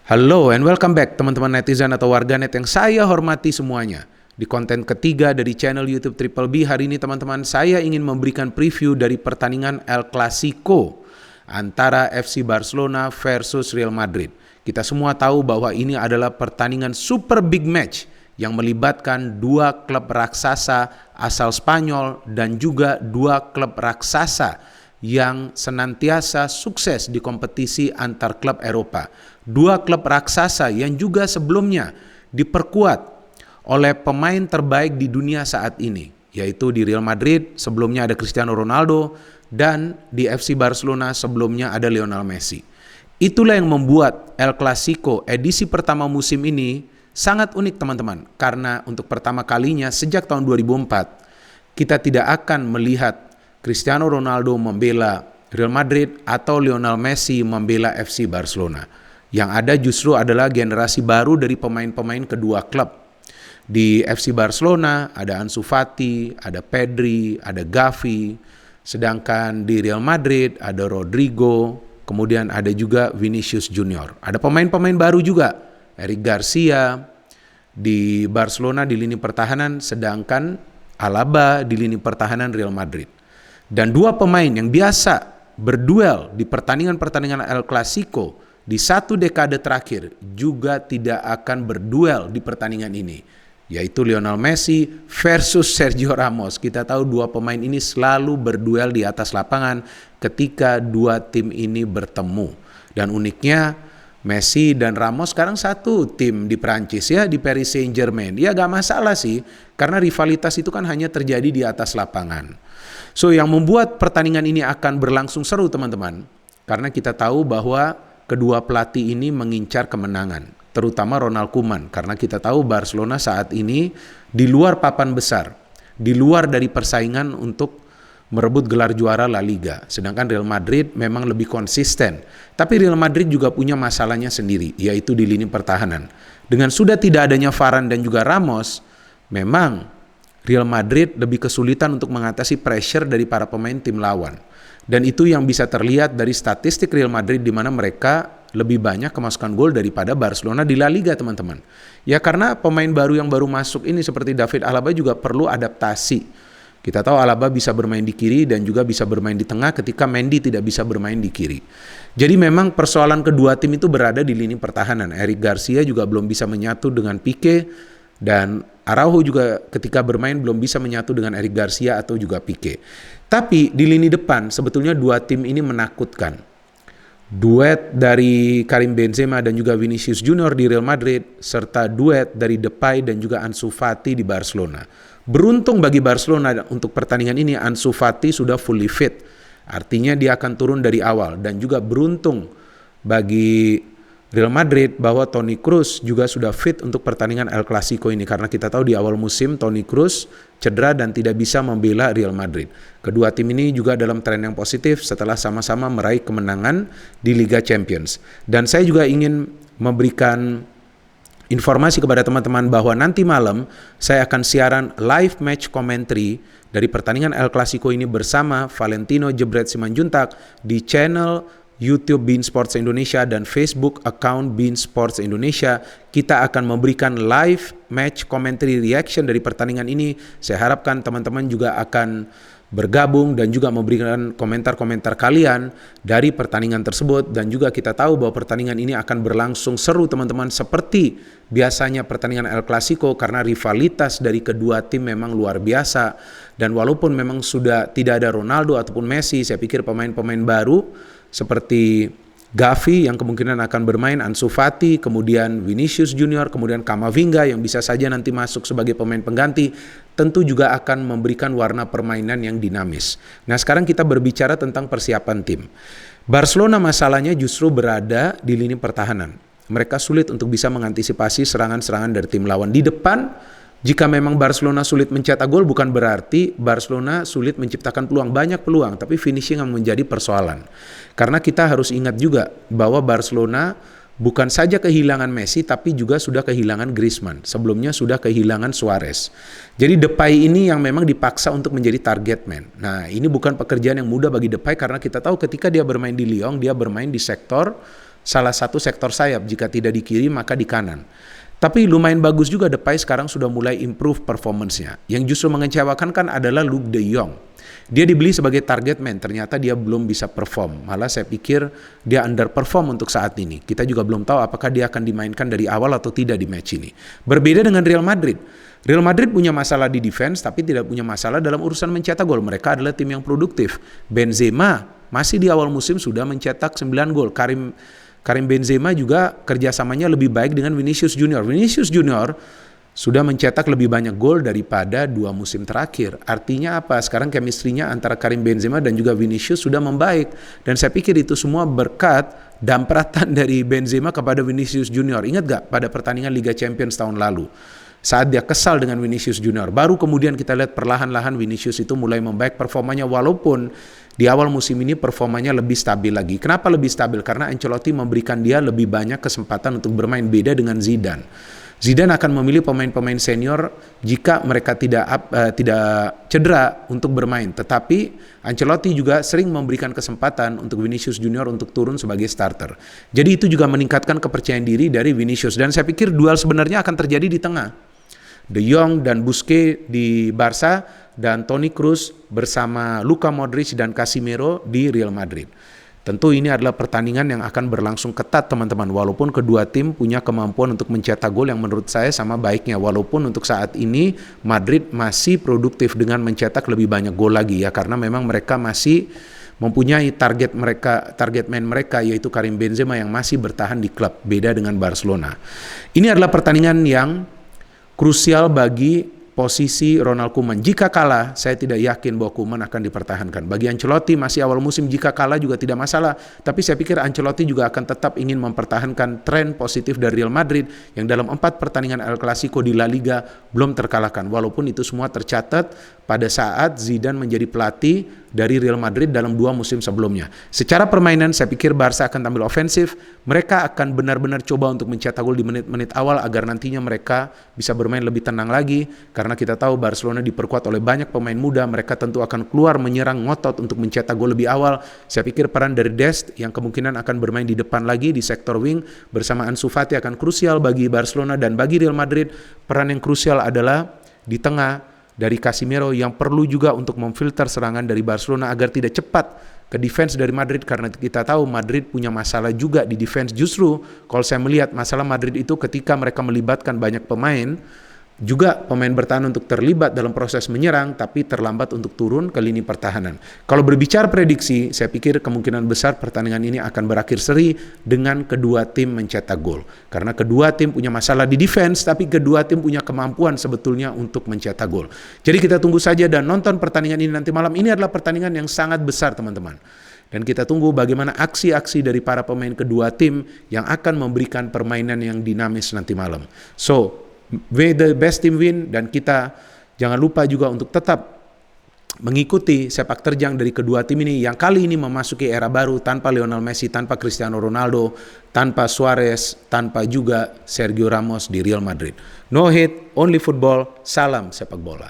Halo and welcome back teman-teman netizen atau warganet yang saya hormati semuanya. Di konten ketiga dari channel YouTube Triple B hari ini teman-teman, saya ingin memberikan preview dari pertandingan El Clasico antara FC Barcelona versus Real Madrid. Kita semua tahu bahwa ini adalah pertandingan super big match yang melibatkan dua klub raksasa asal Spanyol dan juga dua klub raksasa yang senantiasa sukses di kompetisi antar klub Eropa. Dua klub raksasa yang juga sebelumnya diperkuat oleh pemain terbaik di dunia saat ini, yaitu di Real Madrid sebelumnya ada Cristiano Ronaldo dan di FC Barcelona sebelumnya ada Lionel Messi. Itulah yang membuat El Clasico edisi pertama musim ini sangat unik teman-teman, karena untuk pertama kalinya sejak tahun 2004 kita tidak akan melihat Cristiano Ronaldo membela Real Madrid atau Lionel Messi membela FC Barcelona. Yang ada justru adalah generasi baru dari pemain-pemain kedua klub. Di FC Barcelona ada Ansu Fati, ada Pedri, ada Gavi. Sedangkan di Real Madrid ada Rodrigo, kemudian ada juga Vinicius Junior. Ada pemain-pemain baru juga, Eric Garcia di Barcelona di lini pertahanan, sedangkan Alaba di lini pertahanan Real Madrid. Dan dua pemain yang biasa berduel di pertandingan-pertandingan El Clasico di satu dekade terakhir juga tidak akan berduel di pertandingan ini, yaitu Lionel Messi versus Sergio Ramos. Kita tahu dua pemain ini selalu berduel di atas lapangan ketika dua tim ini bertemu. Dan uniknya Messi dan Ramos sekarang satu tim di Prancis ya, di Paris Saint-Germain. Ya gak masalah sih, karena rivalitas itu kan hanya terjadi di atas lapangan. So yang membuat pertandingan ini akan berlangsung seru teman-teman, karena kita tahu bahwa kedua pelatih ini mengincar kemenangan, terutama Ronald Koeman, karena kita tahu Barcelona saat ini di luar papan besar, di luar dari persaingan untuk merebut gelar juara La Liga. Sedangkan Real Madrid memang lebih konsisten, tapi Real Madrid juga punya masalahnya sendiri, yaitu di lini pertahanan. Dengan sudah tidak adanya Varane dan juga Ramos, memang Real Madrid lebih kesulitan untuk mengatasi pressure dari para pemain tim lawan. Dan itu yang bisa terlihat dari statistik Real Madrid, di mana mereka lebih banyak kemasukan gol daripada Barcelona di La Liga teman-teman. Ya karena pemain baru yang baru masuk ini seperti David Alaba juga perlu adaptasi. Kita tahu Alaba bisa bermain di kiri dan juga bisa bermain di tengah ketika Mendy tidak bisa bermain di kiri. Jadi memang persoalan kedua tim itu berada di lini pertahanan. Eric Garcia juga belum bisa menyatu dengan Pique, dan Araujo juga ketika bermain belum bisa menyatu dengan Eric Garcia atau juga Pique. Tapi di lini depan sebetulnya dua tim ini menakutkan. Duet dari Karim Benzema dan juga Vinicius Junior di Real Madrid, serta duet dari Depay dan juga Ansu Fati di Barcelona. Beruntung bagi Barcelona untuk pertandingan ini Ansu Fati sudah fully fit. Artinya dia akan turun dari awal, dan juga beruntung bagi Real Madrid bahwa Toni Kroos juga sudah fit untuk pertandingan El Clasico ini, karena kita tahu di awal musim Toni Kroos cedera dan tidak bisa membela Real Madrid. Kedua tim ini juga dalam tren yang positif setelah sama-sama meraih kemenangan di Liga Champions. Dan saya juga ingin memberikan informasi kepada teman-teman bahwa nanti malam saya akan siaran live match commentary dari pertandingan El Clasico ini bersama Valentino Jebret Simanjuntak di channel YouTube beIN Sports Indonesia dan Facebook account beIN Sports Indonesia. Kita akan memberikan live match commentary reaction dari pertandingan ini. Saya harapkan teman-teman juga akan bergabung dan juga memberikan komentar-komentar kalian dari pertandingan tersebut. Dan juga kita tahu bahwa pertandingan ini akan berlangsung seru teman-teman, seperti biasanya pertandingan El Clasico, karena rivalitas dari kedua tim memang luar biasa. Dan walaupun memang sudah tidak ada Ronaldo ataupun Messi, saya pikir pemain-pemain baru seperti Gavi yang kemungkinan akan bermain, Ansu Fati, kemudian Vinicius Junior, kemudian Camavinga yang bisa saja nanti masuk sebagai pemain pengganti, tentu juga akan memberikan warna permainan yang dinamis. Nah sekarang kita berbicara tentang persiapan tim. Barcelona masalahnya justru berada di lini pertahanan. Mereka sulit untuk bisa mengantisipasi serangan-serangan dari tim lawan. Di depan, jika memang Barcelona sulit mencetak gol, bukan berarti Barcelona sulit menciptakan peluang. Banyak peluang, tapi finishing yang menjadi persoalan. Karena kita harus ingat juga bahwa Barcelona bukan saja kehilangan Messi, tapi juga sudah kehilangan Griezmann. Sebelumnya sudah kehilangan Suarez. Jadi Depay ini yang memang dipaksa untuk menjadi target man. Nah ini bukan pekerjaan yang mudah bagi Depay, karena kita tahu ketika dia bermain di Lyon, dia bermain di sektor salah satu sektor sayap, jika tidak di kiri maka di kanan. Tapi lumayan bagus juga Depay sekarang sudah mulai improve performance-nya. Yang justru mengecewakan kan adalah Luuk de Jong. Dia dibeli sebagai target man, ternyata dia belum bisa perform. Malah saya pikir dia underperform untuk saat ini. Kita juga belum tahu apakah dia akan dimainkan dari awal atau tidak di match ini. Berbeda dengan Real Madrid. Real Madrid punya masalah di defense tapi tidak punya masalah dalam urusan mencetak gol. Mereka adalah tim yang produktif. Benzema masih di awal musim sudah mencetak 9 gol. Karim Benzema juga kerjasamanya lebih baik dengan Vinicius Junior. Vinicius Junior sudah mencetak lebih banyak gol daripada 2 musim terakhir. Artinya apa? Sekarang chemistry-nya antara Karim Benzema dan juga Vinicius sudah membaik. Dan saya pikir itu semua berkat dampratan dari Benzema kepada Vinicius Junior. Ingat gak pada pertandingan Liga Champions tahun lalu? Saat dia kesal dengan Vinicius Junior, baru kemudian kita lihat perlahan-lahan Vinicius itu mulai membaik performanya, walaupun di awal musim ini performanya lebih stabil lagi. Kenapa lebih stabil? Karena Ancelotti memberikan dia lebih banyak kesempatan untuk bermain, beda dengan Zidane. Zidane akan memilih pemain-pemain senior jika mereka tidak cedera untuk bermain. Tetapi Ancelotti juga sering memberikan kesempatan untuk Vinicius Junior untuk turun sebagai starter. Jadi itu juga meningkatkan kepercayaan diri dari Vinicius. Dan saya pikir duel sebenarnya akan terjadi di tengah. De Jong dan Busquets di Barca dan Toni Kroos bersama Luka Modric dan Casemiro di Real Madrid. Tentu ini adalah pertandingan yang akan berlangsung ketat teman-teman, walaupun kedua tim punya kemampuan untuk mencetak gol yang menurut saya sama baiknya, walaupun untuk saat ini Madrid masih produktif dengan mencetak lebih banyak gol lagi ya, karena memang mereka masih mempunyai target man mereka yaitu Karim Benzema yang masih bertahan di klub, beda dengan Barcelona. Ini adalah pertandingan yang krusial bagi posisi Ronald Koeman. Jika kalah, saya tidak yakin bahwa Koeman akan dipertahankan. Bagi Ancelotti masih awal musim, jika kalah juga tidak masalah. Tapi saya pikir Ancelotti juga akan tetap ingin mempertahankan tren positif dari Real Madrid yang dalam 4 pertandingan El Clasico di La Liga belum terkalahkan. Walaupun itu semua tercatat pada saat Zidane menjadi pelatih dari Real Madrid dalam 2 musim sebelumnya. Secara permainan saya pikir Barca akan tampil ofensif. Mereka akan benar-benar coba untuk mencetak gol di menit-menit awal agar nantinya mereka bisa bermain lebih tenang lagi. Karena kita tahu Barcelona diperkuat oleh banyak pemain muda, mereka tentu akan keluar menyerang ngotot untuk mencetak gol lebih awal. Saya pikir peran dari Dest yang kemungkinan akan bermain di depan lagi di sektor wing bersama Ansu Fati akan krusial bagi Barcelona, dan bagi Real Madrid peran yang krusial adalah di tengah dari Casemiro yang perlu juga untuk memfilter serangan dari Barcelona agar tidak cepat ke defense dari Madrid, karena kita tahu Madrid punya masalah juga di defense. Justru kalau saya melihat masalah Madrid itu ketika mereka melibatkan banyak pemain, juga pemain bertahan untuk terlibat dalam proses menyerang tapi terlambat untuk turun ke lini pertahanan. Kalau berbicara prediksi, saya pikir kemungkinan besar pertandingan ini akan berakhir seri dengan kedua tim mencetak gol. Karena kedua tim punya masalah di defense, tapi kedua tim punya kemampuan sebetulnya untuk mencetak gol. Jadi kita tunggu saja dan nonton pertandingan ini nanti malam. Ini adalah pertandingan yang sangat besar teman-teman. Dan kita tunggu bagaimana aksi-aksi dari para pemain kedua tim yang akan memberikan permainan yang dinamis nanti malam. So, may the best team win, dan kita jangan lupa juga untuk tetap mengikuti sepak terjang dari kedua tim ini yang kali ini memasuki era baru tanpa Lionel Messi, tanpa Cristiano Ronaldo, tanpa Suarez, tanpa juga Sergio Ramos di Real Madrid. No hate, only football, salam sepak bola.